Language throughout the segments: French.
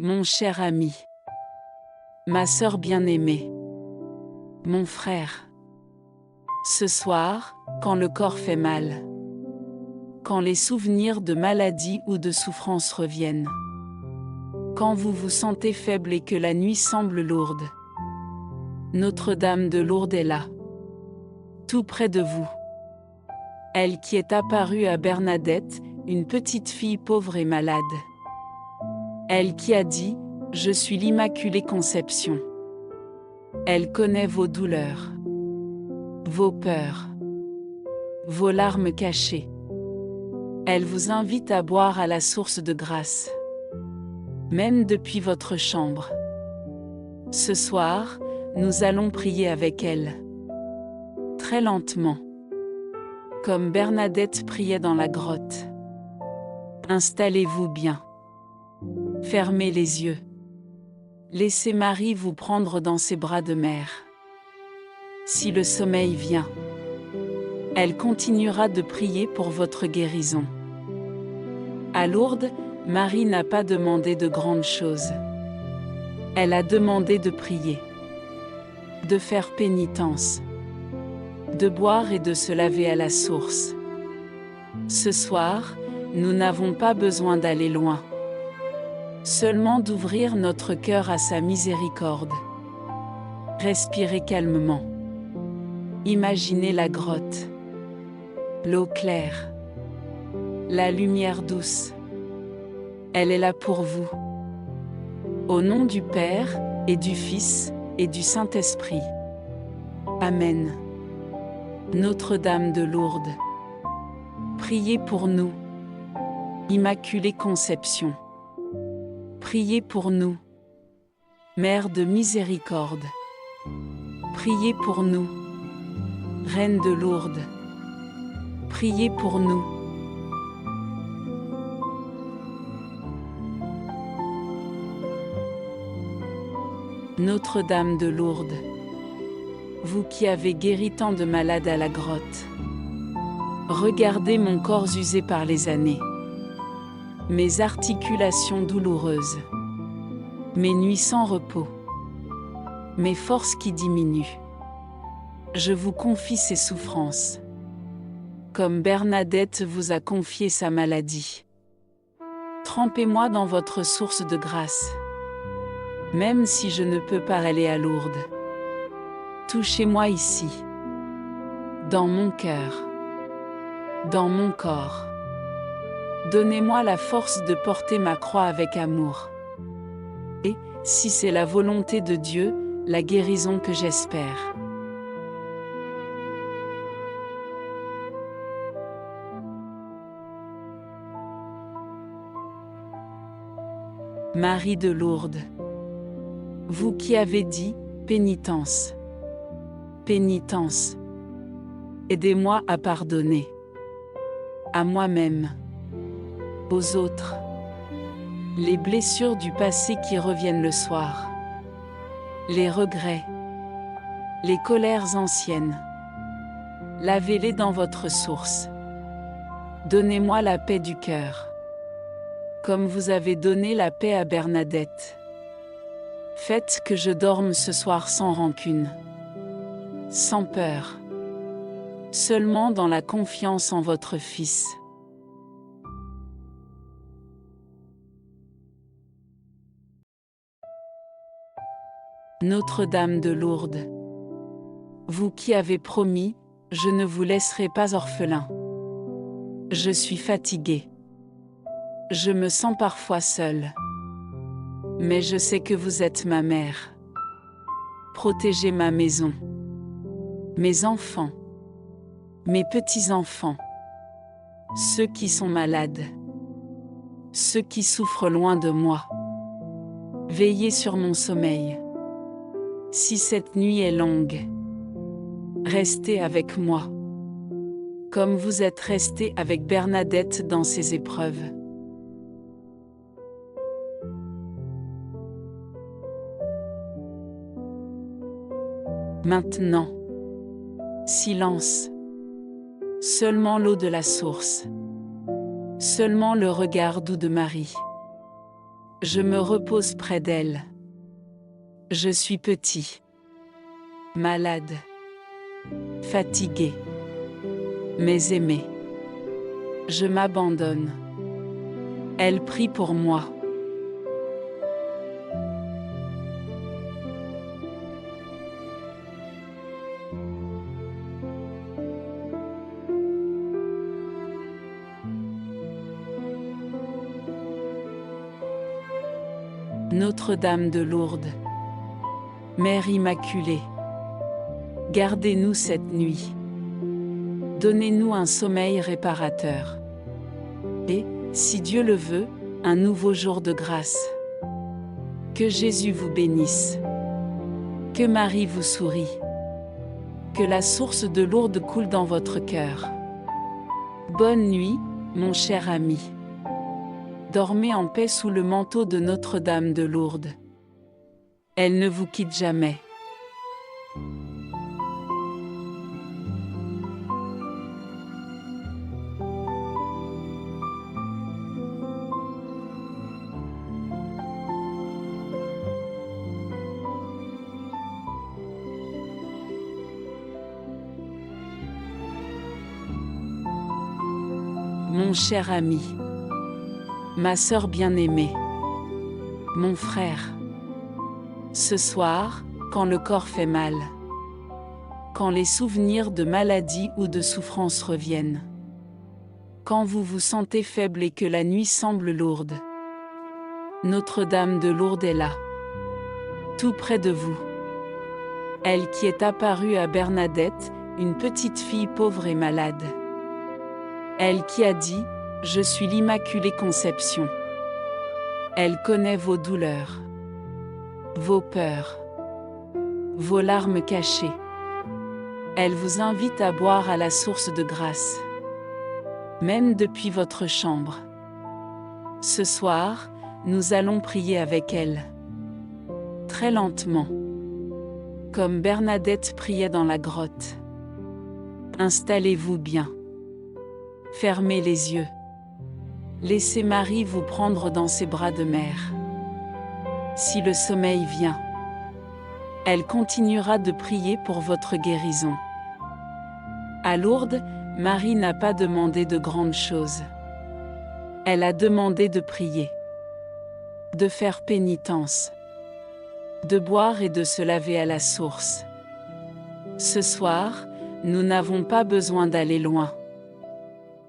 Mon cher ami, ma sœur bien-aimée, mon frère. Ce soir, quand le corps fait mal, quand les souvenirs de maladie ou de souffrance reviennent, quand vous vous sentez faible et que la nuit semble lourde, Notre-Dame de Lourdes est là, tout près de vous. Elle qui est apparue à Bernadette, une petite fille pauvre et malade. Elle qui a dit « Je suis l'Immaculée Conception ». Elle connaît vos douleurs, vos peurs, vos larmes cachées. Elle vous invite à boire à la source de grâce, même depuis votre chambre. Ce soir, nous allons prier avec elle, très lentement, comme Bernadette priait dans la grotte. Installez-vous bien. Fermez les yeux. Laissez Marie vous prendre dans ses bras de mère. Si le sommeil vient, elle continuera de prier pour votre guérison. À Lourdes, Marie n'a pas demandé de grandes choses. Elle a demandé de prier, de faire pénitence, de boire et de se laver à la source. Ce soir, nous n'avons pas besoin d'aller loin, seulement d'ouvrir notre cœur à sa miséricorde. Respirez calmement. Imaginez la grotte, l'eau claire, la lumière douce. Elle est là pour vous. Au nom du Père, et du Fils, et du Saint-Esprit. Amen. Notre-Dame de Lourdes, priez pour nous. Immaculée Conception, priez pour nous. Mère de miséricorde, priez pour nous. Reine de Lourdes, priez pour nous. Notre-Dame de Lourdes, vous qui avez guéri tant de malades à la grotte, regardez mon corps usé par les années, mes articulations douloureuses, mes nuits sans repos, mes forces qui diminuent. Je vous confie ces souffrances, comme Bernadette vous a confié sa maladie. Trempez-moi dans votre source de grâce, même si je ne peux pas aller à Lourdes. Touchez-moi ici, dans mon cœur, dans mon corps. Donnez-moi la force de porter ma croix avec amour. Et, si c'est la volonté de Dieu, la guérison que j'espère. Marie de Lourdes, vous qui avez dit « pénitence ». Pénitence. Aidez-moi à pardonner. À moi-même. Aux autres. Les blessures du passé qui reviennent le soir. Les regrets. Les colères anciennes. Lavez-les dans votre source. Donnez-moi la paix du cœur, comme vous avez donné la paix à Bernadette. Faites que je dorme ce soir sans rancune, sans peur, seulement dans la confiance en votre Fils. Notre-Dame de Lourdes, vous qui avez promis « Je ne vous laisserai pas orphelin ». Je suis fatiguée. Je me sens parfois seule. Mais je sais que vous êtes ma mère. Protégez ma maison, mes enfants, mes petits-enfants, ceux qui sont malades, ceux qui souffrent loin de moi. Veillez sur mon sommeil. Si cette nuit est longue, restez avec moi, comme vous êtes resté avec Bernadette dans ses épreuves. Maintenant, silence. Seulement l'eau de la source. Seulement le regard doux de Marie. Je me repose près d'elle. Je suis petit, malade, fatigué, mais aimé. Je m'abandonne. Elle prie pour moi. Notre-Dame de Lourdes, Mère Immaculée, gardez-nous cette nuit. Donnez-nous un sommeil réparateur. Et, si Dieu le veut, un nouveau jour de grâce. Que Jésus vous bénisse. Que Marie vous sourie. Que la source de Lourdes coule dans votre cœur. Bonne nuit, mon cher ami. Dormez en paix sous le manteau de Notre-Dame de Lourdes. Elle ne vous quitte jamais. Mon cher ami, ma sœur bien-aimée, mon frère, ce soir, quand le corps fait mal, quand les souvenirs de maladie ou de souffrance reviennent, quand vous vous sentez faible et que la nuit semble lourde, Notre-Dame de Lourdes est là, tout près de vous. Elle qui est apparue à Bernadette, une petite fille pauvre et malade. Elle qui a dit « Je suis l'Immaculée Conception ». Elle connaît vos douleurs, vos peurs, vos larmes cachées. Elle vous invite à boire à la source de grâce, même depuis votre chambre. Ce soir, nous allons prier avec elle, très lentement, comme Bernadette priait dans la grotte. Installez-vous bien. Fermez les yeux. Laissez Marie vous prendre dans ses bras de mère. Si le sommeil vient, elle continuera de prier pour votre guérison. À Lourdes, Marie n'a pas demandé de grandes choses. Elle a demandé de prier, de faire pénitence, de boire et de se laver à la source. Ce soir, nous n'avons pas besoin d'aller loin.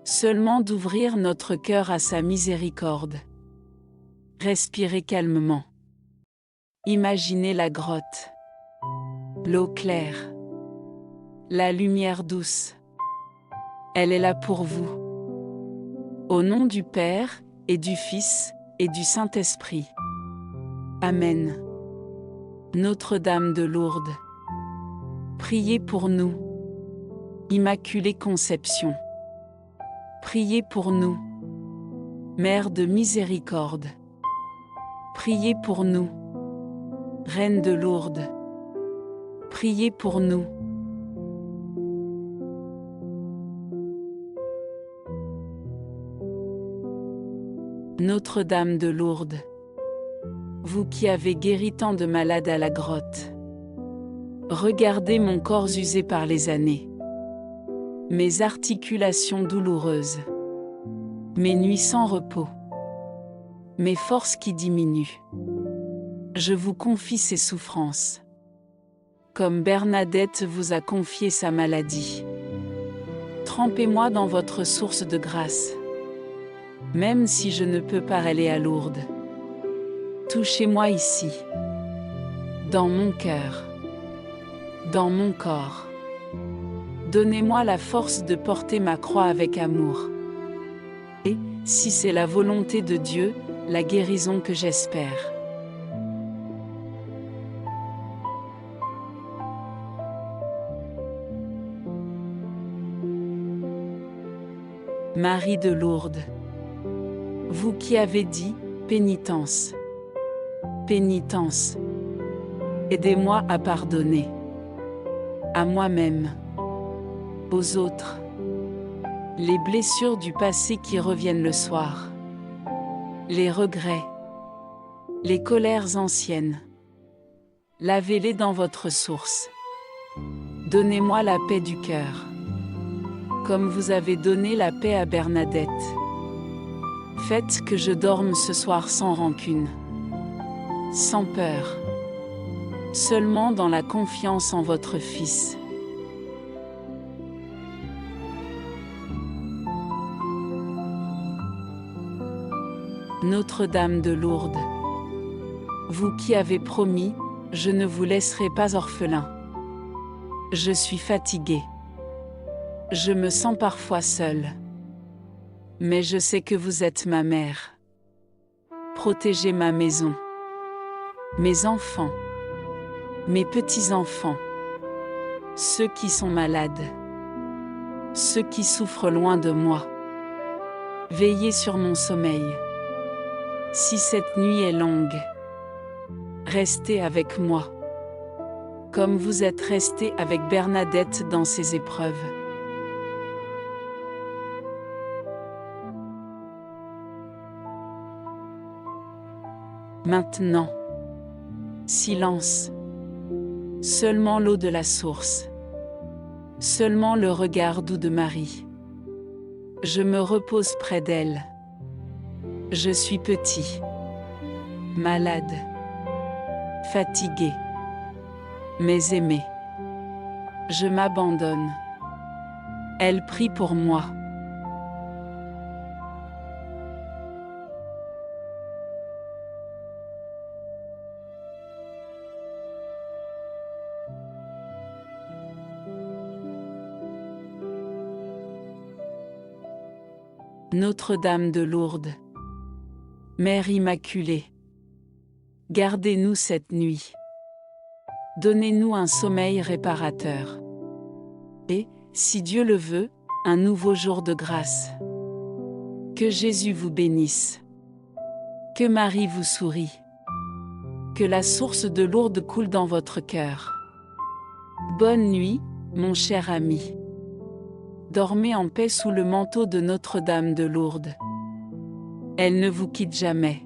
Seulement d'ouvrir notre cœur à sa miséricorde. Respirez calmement. Imaginez la grotte, l'eau claire, la lumière douce. Elle est là pour vous. Au nom du Père, et du Fils, et du Saint-Esprit. Amen. Notre-Dame de Lourdes, priez pour nous. Immaculée Conception, priez pour nous. Mère de miséricorde, priez pour nous. Reine de Lourdes, priez pour nous. Notre-Dame de Lourdes, vous qui avez guéri tant de malades à la grotte, regardez mon corps usé par les années, mes articulations douloureuses, mes nuits sans repos, mes forces qui diminuent. Je vous confie ces souffrances, comme Bernadette vous a confié sa maladie. Trempez-moi dans votre source de grâce, même si je ne peux pas aller à Lourdes. Touchez-moi ici, dans mon cœur, dans mon corps. Donnez-moi la force de porter ma croix avec amour. Et, si c'est la volonté de Dieu, la guérison que j'espère. Marie de Lourdes, vous qui avez dit « pénitence ». Pénitence. Aidez-moi à pardonner. À moi-même. Aux autres. Les blessures du passé qui reviennent le soir. Les regrets. les colères anciennes. Lavez-les dans votre source. Donnez-moi la paix du cœur, comme vous avez donné la paix à Bernadette. Faites que je dorme ce soir sans rancune, sans peur, seulement dans la confiance en votre Fils. Notre-Dame de Lourdes, vous qui avez promis, je ne vous laisserai pas orphelin. Je suis fatiguée. Je me sens parfois seule. Mais je sais que vous êtes ma mère. Protégez ma maison, mes enfants, mes petits-enfants, ceux qui sont malades, ceux qui souffrent loin de moi. Veillez sur mon sommeil. Si cette nuit est longue, restez avec moi, comme vous êtes resté avec Bernadette dans ses épreuves. Maintenant, silence. Seulement l'eau de la source. Seulement le regard doux de Marie. Je me repose près d'elle. Je suis petit, malade, fatigué, mais aimé. Je m'abandonne. Elle prie pour moi. Notre-Dame de Lourdes, Mère Immaculée, gardez-nous cette nuit. Donnez-nous un sommeil réparateur. Et, si Dieu le veut, un nouveau jour de grâce. Que Jésus vous bénisse. Que Marie vous sourie. Que la source de Lourdes coule dans votre cœur. Bonne nuit, mon cher ami. Dormez en paix sous le manteau de Notre-Dame de Lourdes. Elle ne vous quitte jamais.